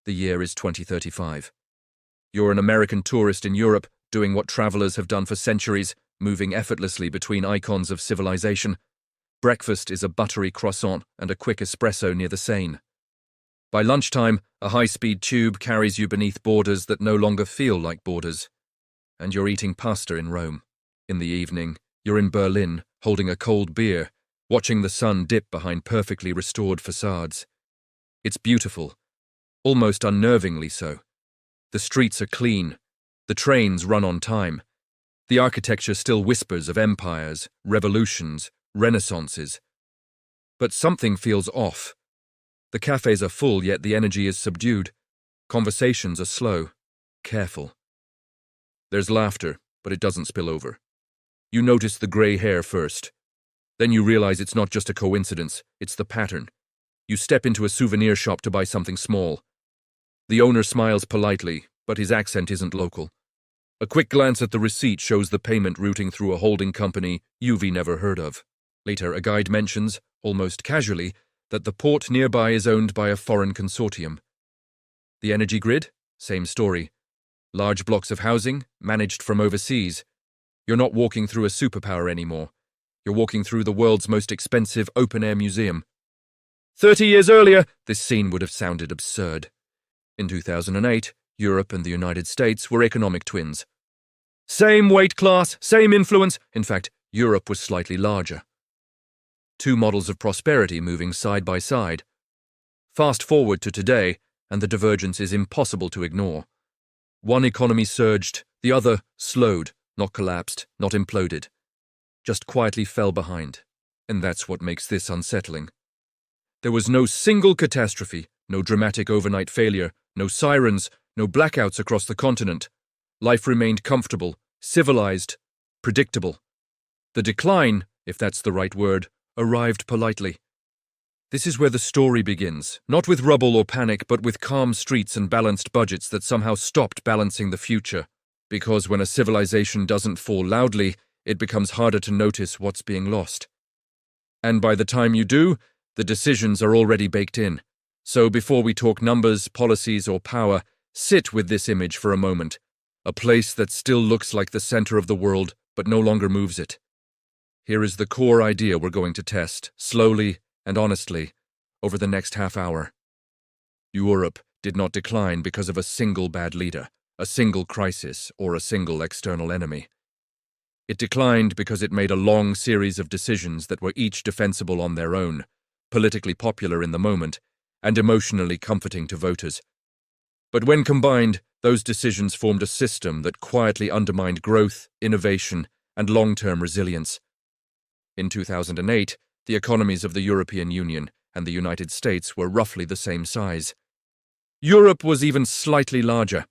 The year is 2035. You're an American tourist in Europe, doing what travelers have done for centuries, moving effortlessly between icons of civilization. Breakfast is a buttery croissant and a quick espresso near the Seine. By lunchtime, a high-speed tube carries you beneath borders that no longer feel like borders. And you're eating pasta in Rome. In the evening, you're in Berlin, holding a cold beer, watching the sun dip behind perfectly restored facades. It's beautiful, almost unnervingly so. The streets are clean. The trains run on time. The architecture still whispers of empires, revolutions, renaissances. But something feels off. The cafes are full, yet the energy is subdued. Conversations are slow, careful. There's laughter, but it doesn't spill over. You notice the grey hair first. Then you realize it's not just a coincidence, it's the pattern. You step into a souvenir shop to buy something small. The owner smiles politely, but his accent isn't local. A quick glance at the receipt shows the payment routing through a holding company you've never heard of. Later, a guide mentions, almost casually, that the port nearby is owned by a foreign consortium. The energy grid? Same story. Large blocks of housing, managed from overseas. You're not walking through a superpower anymore. You're walking through the world's most expensive open-air museum. 30 years earlier, this scene would have sounded absurd. In 2008, Europe and the United States were economic twins. Same weight class, same influence. In fact, Europe was slightly larger. Two models of prosperity moving side by side. Fast forward to today, and the divergence is impossible to ignore. One economy surged, the other slowed, not collapsed, not imploded. Just quietly fell behind. And that's what makes this unsettling. There was no single catastrophe, no dramatic overnight failure, no sirens, no blackouts across the continent. Life remained comfortable, civilized, predictable. The decline, if that's the right word, arrived politely. This is where the story begins, not with rubble or panic, but with calm streets and balanced budgets that somehow stopped balancing the future. Because when a civilization doesn't fall loudly, it becomes harder to notice what's being lost. And by the time you do, the decisions are already baked in. So before we talk numbers, policies, or power, sit with this image for a moment. A place that still looks like the center of the world, but no longer moves it. Here is the core idea we're going to test, slowly and honestly, over the next half hour. Europe did not decline because of a single bad leader, a single crisis, or a single external enemy. It declined because it made a long series of decisions that were each defensible on their own, politically popular in the moment, and emotionally comforting to voters. But when combined, those decisions formed a system that quietly undermined growth, innovation, and long-term resilience. In 2008, the economies of the European Union and the United States were roughly the same size. Europe was even slightly larger.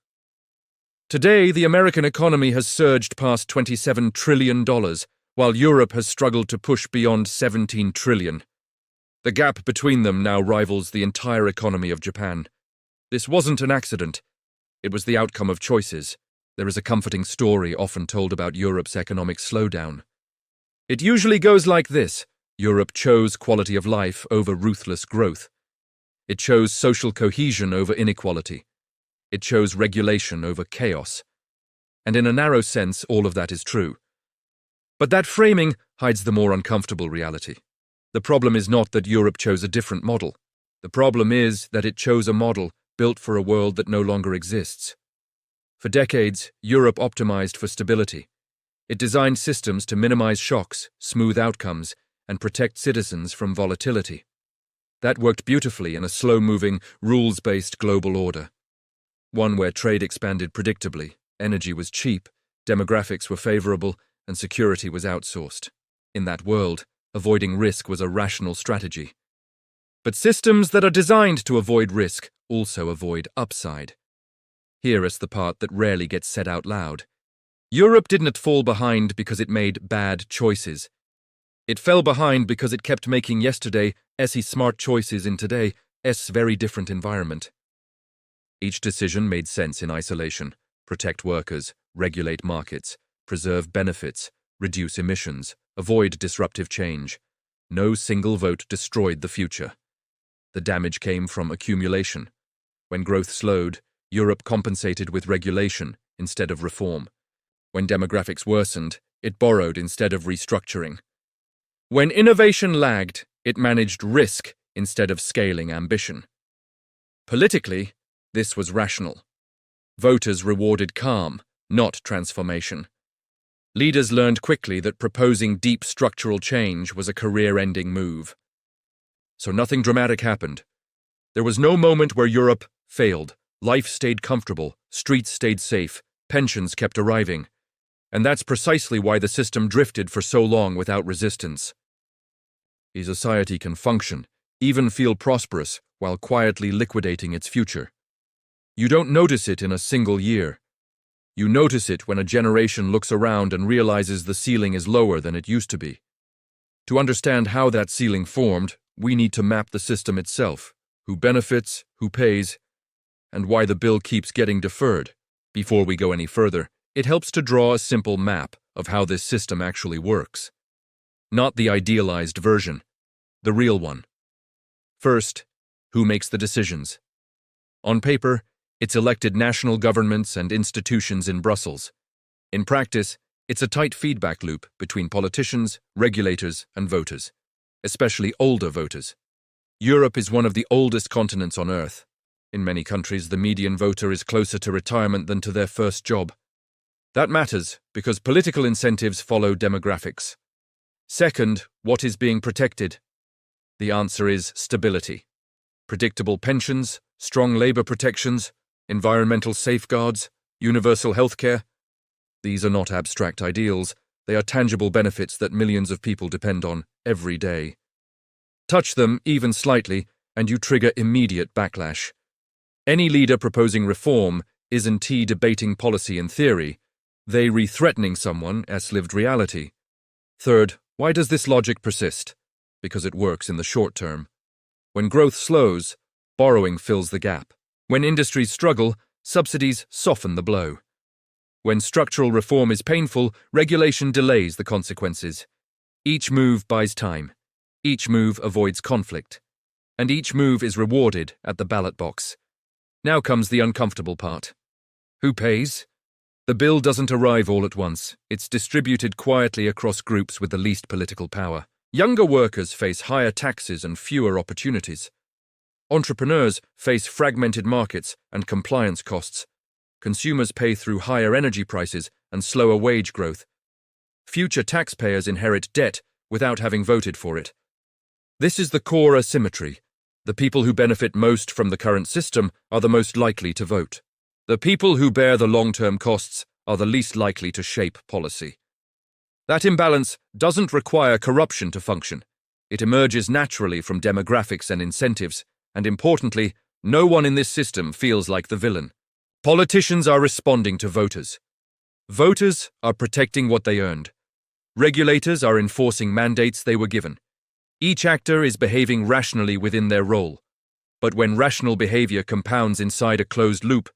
Today, the American economy has surged past $27 trillion, while Europe has struggled to push beyond $17 trillion. The gap between them now rivals the entire economy of Japan. This wasn't an accident. It was the outcome of choices. There is a comforting story often told about Europe's economic slowdown. It usually goes like this. Europe chose quality of life over ruthless growth. It chose social cohesion over inequality. It chose regulation over chaos. And in a narrow sense, all of that is true. But that framing hides the more uncomfortable reality. The problem is not that Europe chose a different model. The problem is that it chose a model built for a world that no longer exists. For decades, Europe optimized for stability. It designed systems to minimize shocks, smooth outcomes, and protect citizens from volatility. That worked beautifully in a slow-moving, rules-based global order. One where trade expanded predictably, energy was cheap, demographics were favorable, and security was outsourced. In that world, avoiding risk was a rational strategy. But systems that are designed to avoid risk also avoid upside. Here is the part that rarely gets said out loud. Europe didn't fall behind because it made bad choices. It fell behind because it kept making yesterday's smart choices in today's very different environment. Each decision made sense in isolation: protect workers, regulate markets, preserve benefits, reduce emissions, avoid disruptive change. No single vote destroyed the future. The damage came from accumulation. When growth slowed, Europe compensated with regulation instead of reform. When demographics worsened, it borrowed instead of restructuring. When innovation lagged, it managed risk instead of scaling ambition. Politically, this was rational. Voters rewarded calm, not transformation. Leaders learned quickly that proposing deep structural change was a career-ending move. So nothing dramatic happened. There was no moment where Europe failed. Life stayed comfortable, streets stayed safe, pensions kept arriving. And that's precisely why the system drifted for so long without resistance. A society can function, even feel prosperous, while quietly liquidating its future. You don't notice it in a single year. You notice it when a generation looks around and realizes the ceiling is lower than it used to be. To understand how that ceiling formed, we need to map the system itself, who benefits, who pays, and why the bill keeps getting deferred. Before we go any further, it helps to draw a simple map of how this system actually works. Not the idealized version, the real one. First, who makes the decisions? On paper, it's elected national governments and institutions in Brussels. In practice, it's a tight feedback loop between politicians, regulators, and voters, especially older voters. Europe is one of the oldest continents on Earth. In many countries, the median voter is closer to retirement than to their first job. That matters because political incentives follow demographics. Second, what is being protected? The answer is stability. Predictable pensions, strong labor protections, environmental safeguards, universal healthcare. These are not abstract ideals, they are tangible benefits that millions of people depend on every day. Touch them, even slightly, and you trigger immediate backlash. Any leader proposing reform isn't debating policy in theory, they re-threatening someone as lived reality. Third, why does this logic persist? Because it works in the short term. When growth slows, borrowing fills the gap. When industries struggle, subsidies soften the blow. When structural reform is painful, regulation delays the consequences. Each move buys time. Each move avoids conflict. And each move is rewarded at the ballot box. Now comes the uncomfortable part. Who pays? The bill doesn't arrive all at once. It's distributed quietly across groups with the least political power. Younger workers face higher taxes and fewer opportunities. Entrepreneurs face fragmented markets and compliance costs. Consumers pay through higher energy prices and slower wage growth. Future taxpayers inherit debt without having voted for it. This is the core asymmetry. The people who benefit most from the current system are the most likely to vote. The people who bear the long-term costs are the least likely to shape policy. That imbalance doesn't require corruption to function. It emerges naturally from demographics and incentives, and importantly, no one in this system feels like the villain. Politicians are responding to voters. Voters are protecting what they earned. Regulators are enforcing mandates they were given. Each actor is behaving rationally within their role. But when rational behavior compounds inside a closed loop,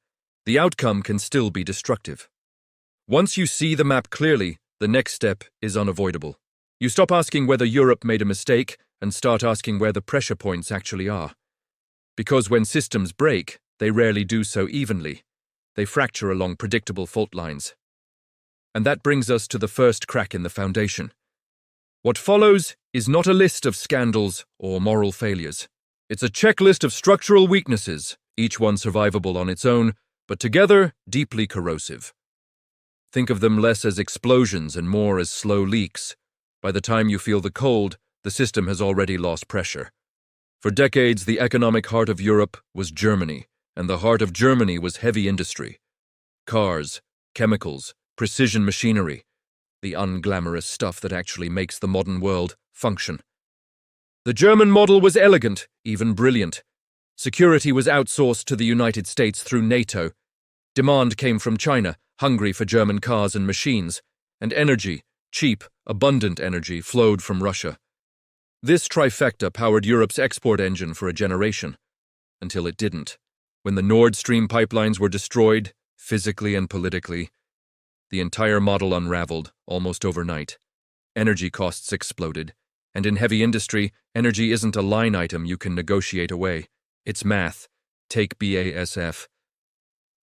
the outcome can still be destructive. Once you see the map clearly, the next step is unavoidable. You stop asking whether Europe made a mistake and start asking where the pressure points actually are. Because when systems break, they rarely do so evenly. They fracture along predictable fault lines. And that brings us to the first crack in the foundation. What follows is not a list of scandals or moral failures. It's a checklist of structural weaknesses, each one survivable on its own, but together deeply corrosive. Think of them less as explosions and more as slow leaks. By the time you feel the cold, the system has already lost pressure. For decades, the economic heart of Europe was Germany, and the heart of Germany was heavy industry. Cars, chemicals, precision machinery, the unglamorous stuff that actually makes the modern world function. The German model was elegant, even brilliant. Security was outsourced to the United States through NATO. Demand came from China, hungry for German cars and machines, and energy, cheap, abundant energy, flowed from Russia. This trifecta powered Europe's export engine for a generation, until it didn't. When the Nord Stream pipelines were destroyed, physically and politically, the entire model unraveled almost overnight. Energy costs exploded, and in heavy industry, energy isn't a line item you can negotiate away. It's math. Take BASF.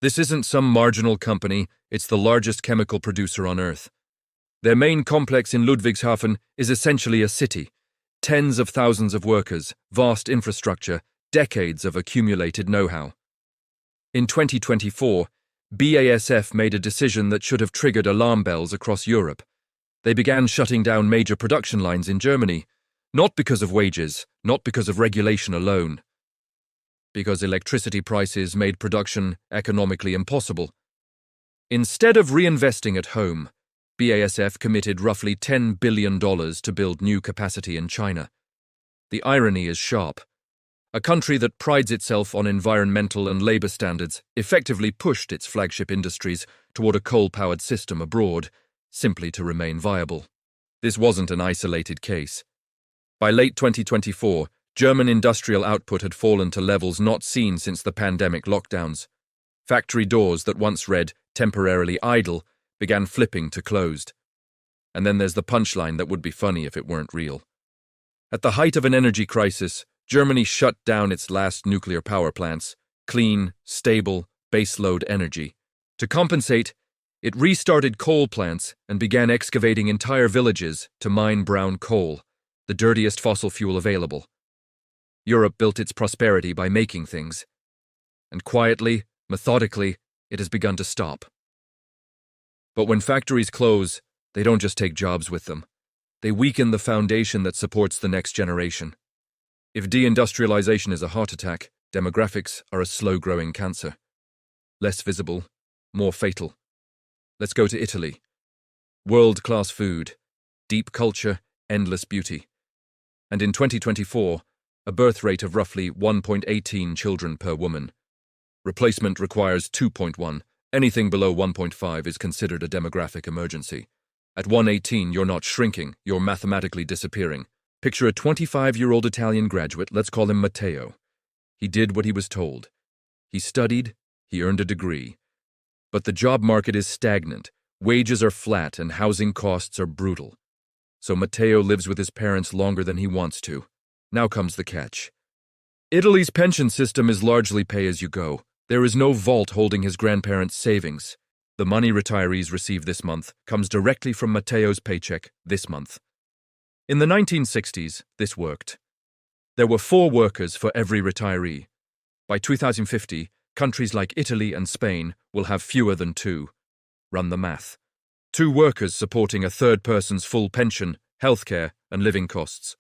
This isn't some marginal company, it's the largest chemical producer on Earth. Their main complex in Ludwigshafen is essentially a city. Tens of thousands of workers, vast infrastructure, decades of accumulated know-how. In 2024, BASF made a decision that should have triggered alarm bells across Europe. They began shutting down major production lines in Germany, not because of wages, not because of regulation alone, because electricity prices made production economically impossible. Instead of reinvesting at home, BASF committed roughly $10 billion to build new capacity in China. The irony is sharp. A country that prides itself on environmental and labor standards effectively pushed its flagship industries toward a coal-powered system abroad, simply to remain viable. This wasn't an isolated case. By late 2024, German industrial output had fallen to levels not seen since the pandemic lockdowns. Factory doors that once read "temporarily idle" began flipping to closed. And then there's the punchline that would be funny if it weren't real. At the height of an energy crisis, Germany shut down its last nuclear power plants, clean, stable, baseload energy. To compensate, it restarted coal plants and began excavating entire villages to mine brown coal, the dirtiest fossil fuel available. Europe built its prosperity by making things. And quietly, methodically, it has begun to stop. But when factories close, they don't just take jobs with them. They weaken the foundation that supports the next generation. If deindustrialization is a heart attack, demographics are a slow-growing cancer. Less visible, more fatal. Let's go to Italy. World-class food, deep culture, endless beauty. And in 2024, a birth rate of roughly 1.18 children per woman. Replacement requires 2.1. Anything below 1.5 is considered a demographic emergency. At 118, you're not shrinking, you're mathematically disappearing. Picture a 25-year-old Italian graduate, let's call him Matteo. He did what he was told. He studied, he earned a degree. But the job market is stagnant, wages are flat, and housing costs are brutal. So Matteo lives with his parents longer than he wants to. Now comes the catch. Italy's pension system is largely pay-as-you-go. There is no vault holding his grandparents' savings. The money retirees receive this month comes directly from Matteo's paycheck this month. In the 1960s, this worked. There were 4 workers for every retiree. By 2050, countries like Italy and Spain will have fewer than 2. Run the math. 2 workers supporting a third person's full pension, healthcare, and living costs,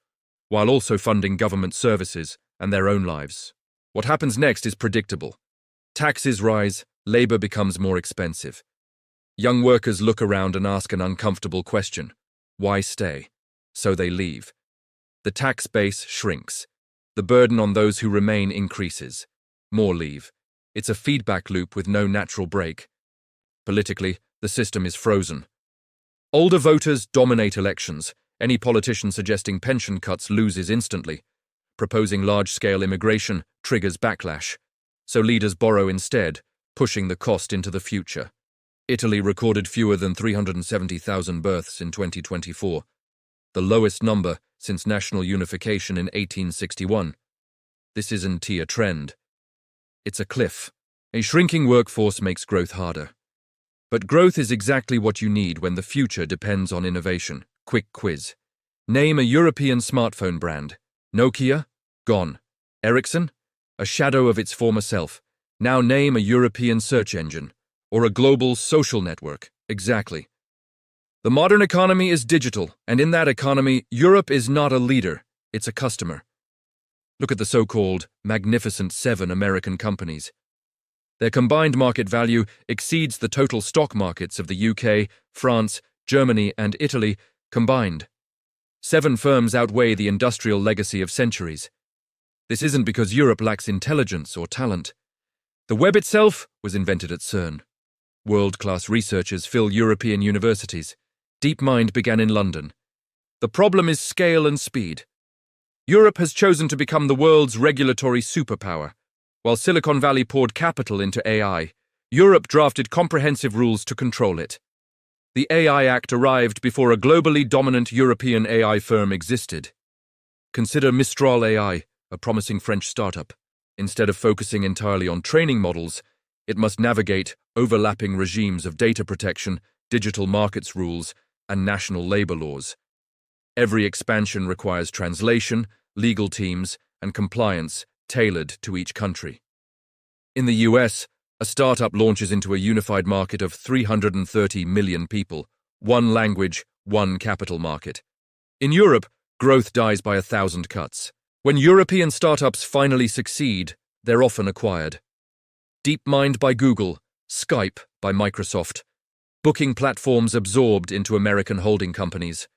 while also funding government services and their own lives. What happens next is predictable. Taxes rise, labor becomes more expensive. Young workers look around and ask an uncomfortable question. Why stay? So they leave. The tax base shrinks. The burden on those who remain increases. More leave. It's a feedback loop with no natural break. Politically, the system is frozen. Older voters dominate elections. Any politician suggesting pension cuts loses instantly. Proposing large-scale immigration triggers backlash. So leaders borrow instead, pushing the cost into the future. Italy recorded fewer than 370,000 births in 2024, the lowest number since national unification in 1861. This isn't a trend. It's a cliff. A shrinking workforce makes growth harder. But growth is exactly what you need when the future depends on innovation. Quick quiz. Name a European smartphone brand. Nokia? Gone. Ericsson? A shadow of its former self. Now name a European search engine. Or a global social network. Exactly. The modern economy is digital, and in that economy, Europe is not a leader, it's a customer. Look at the so-called Magnificent 7 American companies. Their combined market value exceeds the total stock markets of the UK, France, Germany, and Italy combined. 7 firms outweigh the industrial legacy of centuries. This isn't because Europe lacks intelligence or talent. The web itself was invented at CERN. World-class researchers fill European universities. DeepMind began in London. The problem is scale and speed. Europe has chosen to become the world's regulatory superpower. While Silicon Valley poured capital into AI, Europe drafted comprehensive rules to control it. The AI Act arrived before a globally dominant European AI firm existed. Consider Mistral AI, a promising French startup. Instead of focusing entirely on training models, it must navigate overlapping regimes of data protection, digital markets rules, and national labor laws. Every expansion requires translation, legal teams, and compliance tailored to each country. In the US, a startup launches into a unified market of 330 million people, one language, one capital market. In Europe, growth dies by 1,000 cuts. When European startups finally succeed, they're often acquired. DeepMind by Google, Skype by Microsoft, booking platforms absorbed into American holding companies.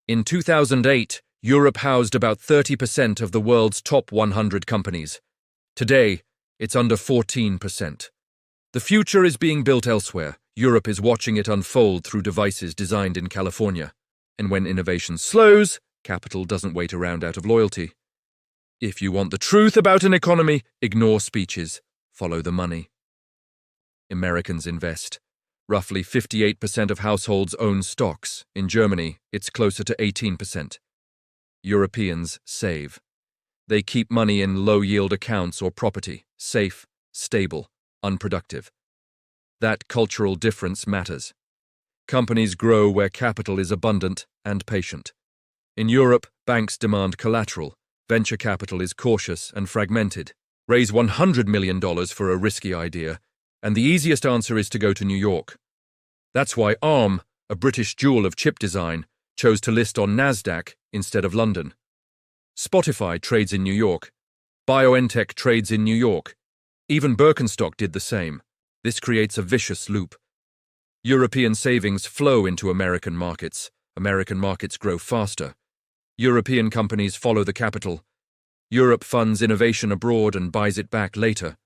In 2008, Europe housed about 30% of the world's top 100 companies. Today, it's under 14%. The future is being built elsewhere. Europe is watching it unfold through devices designed in California. And when innovation slows, capital doesn't wait around out of loyalty. If you want the truth about an economy, ignore speeches, follow the money. Americans invest. Roughly 58% of households own stocks. In Germany, it's closer to 18%. Europeans save. They keep money in low-yield accounts or property, safe, stable, unproductive. That cultural difference matters. Companies grow where capital is abundant and patient. In Europe, banks demand collateral. Venture capital is cautious and fragmented. Raise $100 million for a risky idea, and the easiest answer is to go to New York. That's why ARM, a British jewel of chip design, chose to list on NASDAQ instead of London. Spotify trades in New York. BioNTech trades in New York. Even Birkenstock did the same. This creates a vicious loop. European savings flow into American markets. American markets grow faster. European companies follow the capital. Europe funds innovation abroad and buys it back later.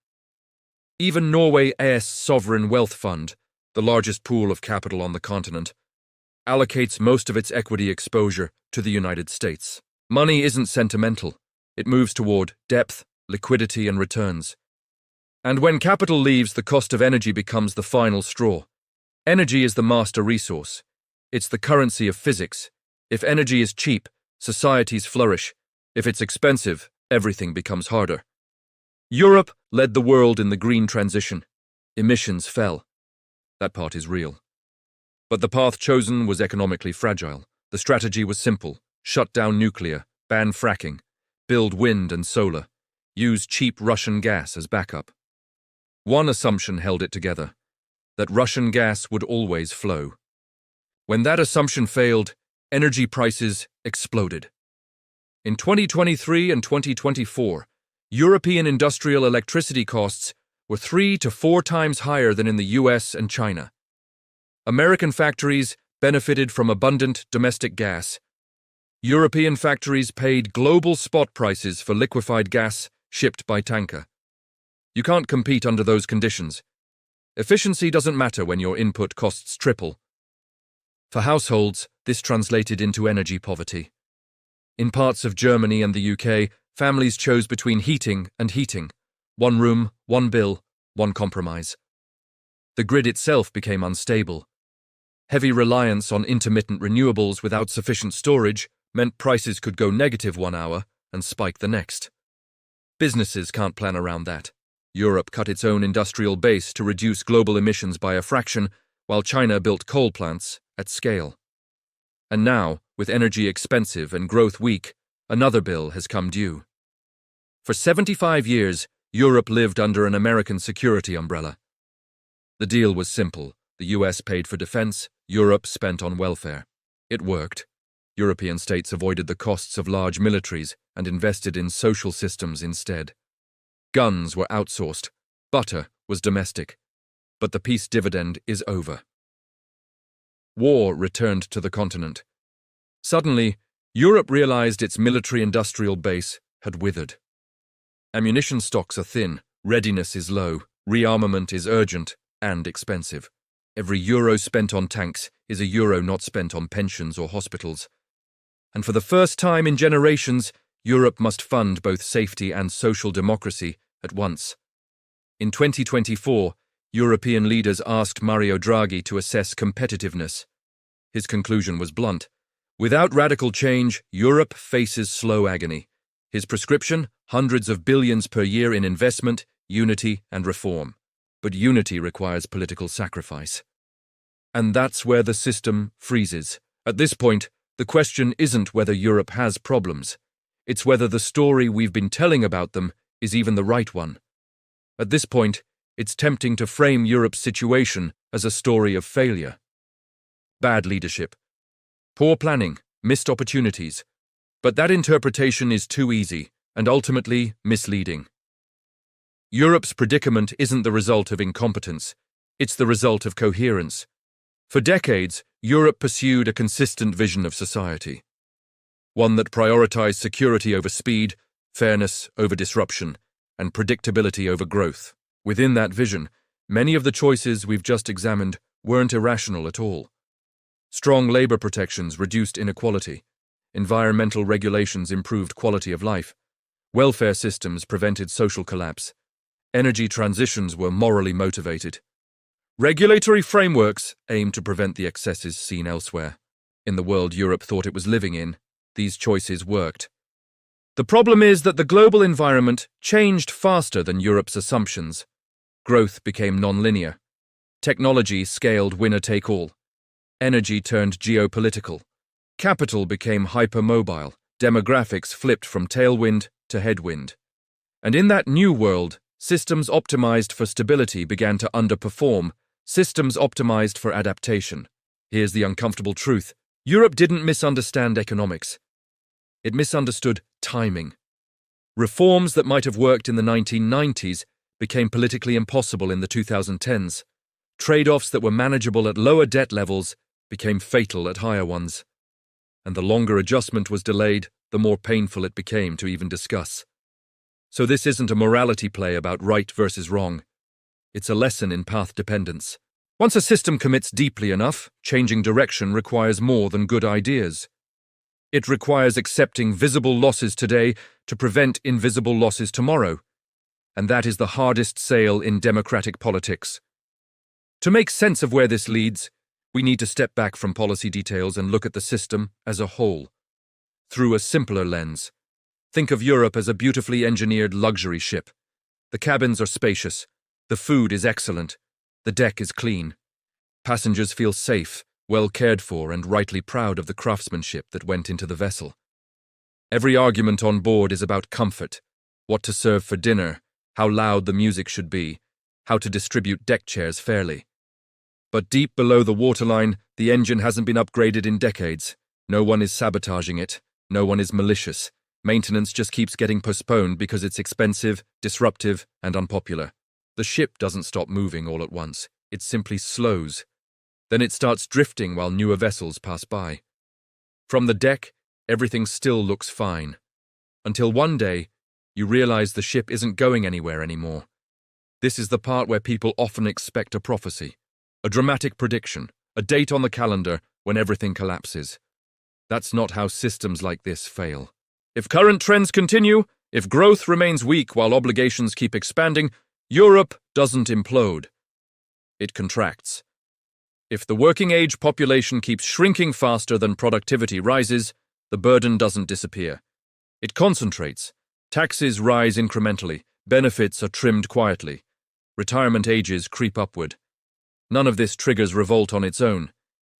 Even Norway AS Sovereign Wealth Fund, the largest pool of capital on the continent, allocates most of its equity exposure to the United States. Money isn't sentimental. It moves toward depth, liquidity, and returns. And when capital leaves, the cost of energy becomes the final straw. Energy is the master resource. It's the currency of physics. If energy is cheap, societies flourish. If it's expensive, everything becomes harder. Europe led the world in the green transition. Emissions fell. That part is real. But the path chosen was economically fragile. The strategy was simple. Shut down nuclear, ban fracking, build wind and solar, use cheap Russian gas as backup. One assumption held it together, that Russian gas would always flow. When that assumption failed, energy prices exploded. In 2023 and 2024, European industrial electricity costs were 3 to 4 times higher than in the US and China. American factories benefited from abundant domestic gas. European factories paid global spot prices for liquefied gas shipped by tanker. You can't compete under those conditions. Efficiency doesn't matter when your input costs triple. For households, this translated into energy poverty. In parts of Germany and the UK, families chose between heating and heating. One room, one bill, one compromise. The grid itself became unstable. Heavy reliance on intermittent renewables without sufficient storage meant prices could go negative 1 hour and spike the next. Businesses can't plan around that. Europe cut its own industrial base to reduce global emissions by a fraction, while China built coal plants at scale. And now, with energy expensive and growth weak, another bill has come due. For 75 years, Europe lived under an American security umbrella. The deal was simple. The US paid for defense, Europe spent on welfare. It worked. European states avoided the costs of large militaries and invested in social systems instead. Guns were outsourced. Butter was domestic. But the peace dividend is over. War returned to the continent. Suddenly, Europe realized its military-industrial base had withered. Ammunition stocks are thin, readiness is low, rearmament is urgent and expensive. Every euro spent on tanks is a euro not spent on pensions or hospitals. And for the first time in generations, Europe must fund both safety and social democracy at once. In 2024, European leaders asked Mario Draghi to assess competitiveness. His conclusion was blunt. Without radical change, Europe faces slow agony. His prescription? Hundreds of billions per year in investment, unity, and reform. But unity requires political sacrifice. And that's where the system freezes. At this point, the question isn't whether Europe has problems. It's whether the story we've been telling about them is even the right one. At this point, it's tempting to frame Europe's situation as a story of failure. Bad leadership, poor planning, missed opportunities. But that interpretation is too easy and ultimately misleading. Europe's predicament isn't the result of incompetence, it's the result of coherence. For decades, Europe pursued a consistent vision of society. One that prioritized security over speed, fairness over disruption, and predictability over growth. Within that vision, many of the choices we've just examined weren't irrational at all. Strong labor protections reduced inequality. Environmental regulations improved quality of life. Welfare systems prevented social collapse. Energy transitions were morally motivated. Regulatory frameworks aimed to prevent the excesses seen elsewhere. In the world Europe thought it was living in, these choices worked. The problem is that the global environment changed faster than Europe's assumptions. Growth became non-linear. Technology scaled winner-take-all. Energy turned geopolitical. Capital became hypermobile. Demographics flipped from tailwind to headwind. And in that new world, systems optimized for stability began to underperform. Systems optimized for adaptation. Here's the uncomfortable truth. Europe didn't misunderstand economics. It misunderstood timing. Reforms that might have worked in the 1990s became politically impossible in the 2010s. Trade-offs that were manageable at lower debt levels became fatal at higher ones. And the longer adjustment was delayed, the more painful it became to even discuss. So this isn't a morality play about right versus wrong. It's a lesson in path dependence. Once a system commits deeply enough, changing direction requires more than good ideas. It requires accepting visible losses today to prevent invisible losses tomorrow. And that is the hardest sale in democratic politics. To make sense of where this leads, we need to step back from policy details and look at the system as a whole. Through a simpler lens. Think of Europe as a beautifully engineered luxury ship. The cabins are spacious. The food is excellent. The deck is clean. Passengers feel safe, well cared for, and rightly proud of the craftsmanship that went into the vessel. Every argument on board is about comfort, what to serve for dinner, how loud the music should be, how to distribute deck chairs fairly. But deep below the waterline, the engine hasn't been upgraded in decades. No one is sabotaging it. No one is malicious. Maintenance just keeps getting postponed because it's expensive, disruptive, and unpopular. The ship doesn't stop moving all at once. It simply slows. Then it starts drifting while newer vessels pass by. From the deck, everything still looks fine. Until one day, you realize the ship isn't going anywhere anymore. This is the part where people often expect a prophecy, a dramatic prediction, a date on the calendar when everything collapses. That's not how systems like this fail. If current trends continue, if growth remains weak while obligations keep expanding, Europe doesn't implode. It contracts. If the working-age population keeps shrinking faster than productivity rises, the burden doesn't disappear. It concentrates. Taxes rise incrementally. Benefits are trimmed quietly. Retirement ages creep upward. None of this triggers revolt on its own.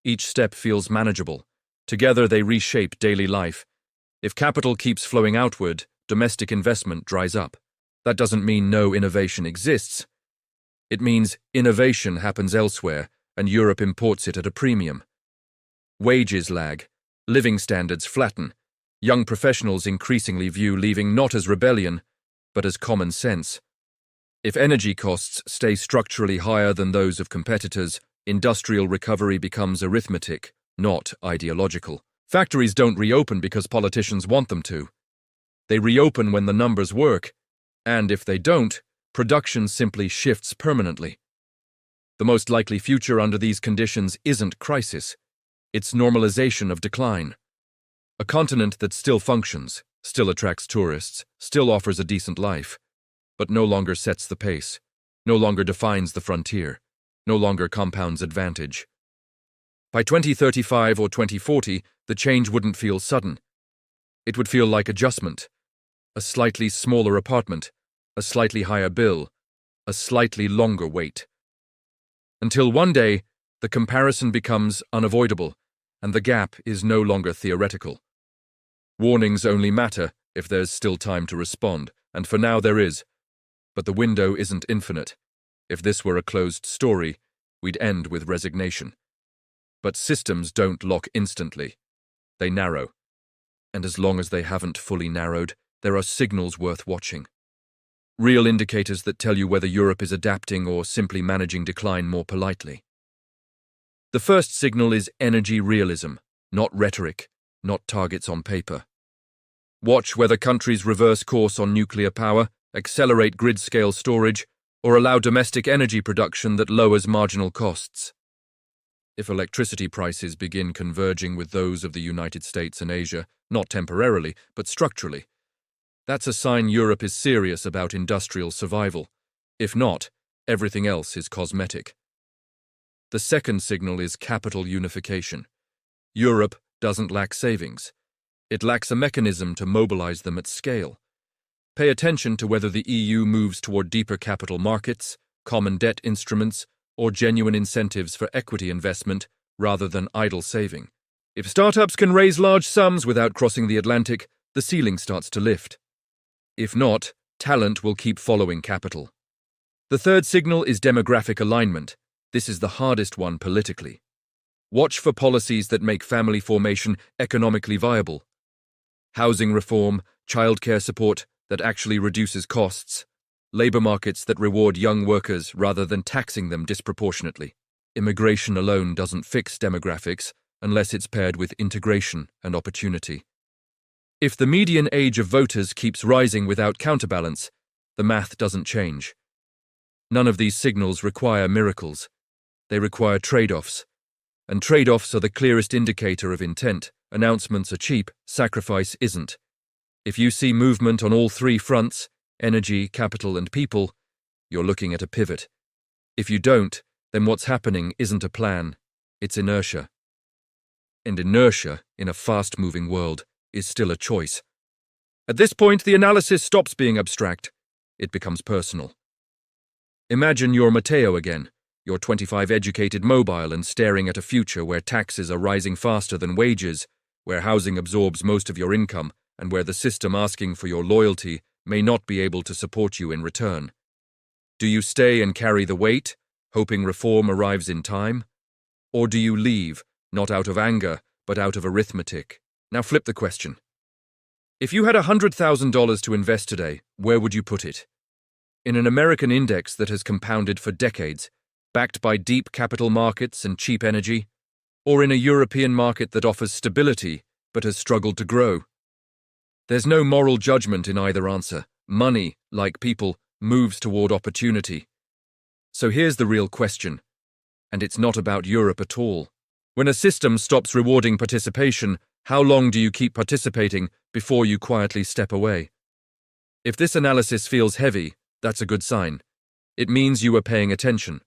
Each step feels manageable. Together they reshape daily life. If capital keeps flowing outward, domestic investment dries up. That doesn't mean no innovation exists. It means innovation happens elsewhere, and Europe imports it at a premium. Wages lag. Living standards flatten. Young professionals increasingly view leaving not as rebellion, but as common sense. If energy costs stay structurally higher than those of competitors, industrial recovery becomes arithmetic, not ideological. Factories don't reopen because politicians want them to. They reopen when the numbers work, and if they don't, production simply shifts permanently. The most likely future under these conditions isn't crisis. It's normalization of decline. A continent that still functions, still attracts tourists, still offers a decent life, but no longer sets the pace, no longer defines the frontier, no longer compounds advantage. By 2035 or 2040, the change wouldn't feel sudden. It would feel like adjustment. a slightly smaller apartment, a slightly higher bill, a slightly longer wait. Until one day, the comparison becomes unavoidable, and the gap is no longer theoretical. Warnings only matter if there's still time to respond, and for now there is. But the window isn't infinite. If this were a closed story, we'd end with resignation. But systems don't lock instantly. They narrow. And as long as they haven't fully narrowed, there are signals worth watching. Real indicators that tell you whether Europe is adapting or simply managing decline more politely. The first signal is energy realism, not rhetoric, not targets on paper. Watch whether countries reverse course on nuclear power, accelerate grid-scale storage, or allow domestic energy production that lowers marginal costs. If electricity prices begin converging with those of the United States and Asia, not temporarily, but structurally, that's a sign Europe is serious about industrial survival. If not, everything else is cosmetic. The second signal is capital unification. Europe doesn't lack savings. It lacks a mechanism to mobilize them at scale. Pay attention to whether the EU moves toward deeper capital markets, common debt instruments, or genuine incentives for equity investment rather than idle saving. If startups can raise large sums without crossing the Atlantic, the ceiling starts to lift. If not, talent will keep following capital. The third signal is demographic alignment. This is the hardest one politically. Watch for policies that make family formation economically viable. Housing reform, childcare support that actually reduces costs, labor markets that reward young workers rather than taxing them disproportionately. Immigration alone doesn't fix demographics unless it's paired with integration and opportunity. If the median age of voters keeps rising without counterbalance, the math doesn't change. None of these signals require miracles. They require trade-offs. And trade-offs are the clearest indicator of intent. Announcements are cheap, sacrifice isn't. If you see movement on all three fronts, energy, capital, and people, you're looking at a pivot. If you don't, then what's happening isn't a plan, it's inertia. And inertia, in a fast-moving world, is still a choice. At this point, the analysis stops being abstract. It becomes personal. Imagine you're Matteo again. You're 25, educated, mobile, and staring at a future where taxes are rising faster than wages, where housing absorbs most of your income, and where the system asking for your loyalty may not be able to support you in return. Do you stay and carry the weight, hoping reform arrives in time? Or do you leave, not out of anger, but out of arithmetic? Now flip the question. If you had $100,000 to invest today, where would you put it? In an American index that has compounded for decades, backed by deep capital markets and cheap energy, or in a European market that offers stability but has struggled to grow? There's no moral judgment in either answer. Money, like people, moves toward opportunity. So here's the real question, and it's not about Europe at all. When a system stops rewarding participation, how long do you keep participating before you quietly step away? If this analysis feels heavy, that's a good sign. It means you are paying attention.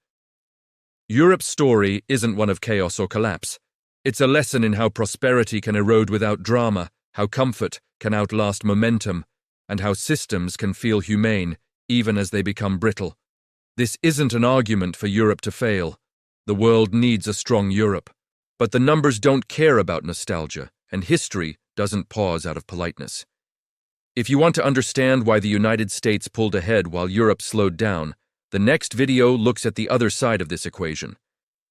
Europe's story isn't one of chaos or collapse. It's a lesson in how prosperity can erode without drama, how comfort can outlast momentum, and how systems can feel humane even as they become brittle. This isn't an argument for Europe to fail. The world needs a strong Europe. But the numbers don't care about nostalgia, and history doesn't pause out of politeness. If you want to understand why the United States pulled ahead while Europe slowed down, the next video looks at the other side of this equation,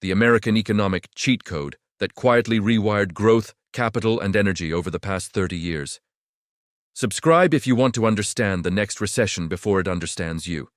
the American economic cheat code that quietly rewired growth, capital, and energy over the past 30 years. Subscribe if you want to understand the next recession before it understands you.